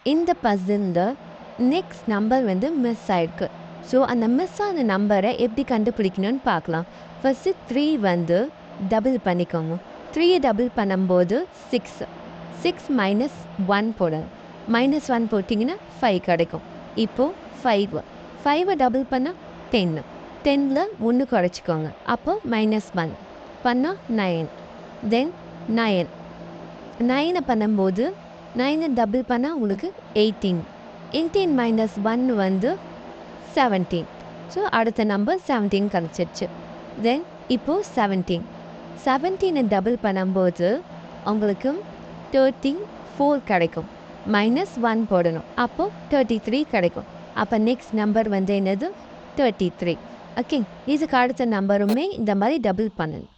இந்த பசிலில் next number வந்து miss ஆயிருக்கு. ஸோ அந்த மிஸ் ஆன நம்பரை எப்படி கண்டுபிடிக்கணும்னு பார்க்கலாம். ஃபஸ்ட்டு 3 வந்து டபுள் பண்ணிக்கோங்க. 3 டபுள் பண்ணும்போது 6 6 மைனஸ் 1 போடணும். -1 போட்டிங்கன்னா 5 கிடைக்கும். இப்போது 5 டபுள் பண்ணால் 10 10ல் 1 குறைச்சிக்கோங்க. அப்போது -1 பண்ணால் 9 தென் 9 பண்ணும்போது 9 டபுள் பண்ணால் உங்களுக்கு 18 18 மைனஸ் 1 வந்து 17. ஸோ அடுத்த நம்பர் 17 கிடச்சிருச்சு. தென் இப்போது 17 டபுள் பண்ணும்போது உங்களுக்கு 34 கிடைக்கும். -1 போடணும். அப்போது 33 கிடைக்கும். அப்போ நெக்ஸ்ட் நம்பர் வந்து என்னது 33. ஓகே, இதுக்கு அடுத்த நம்பருமே இந்த மாதிரி டபுள் பண்ணணும்.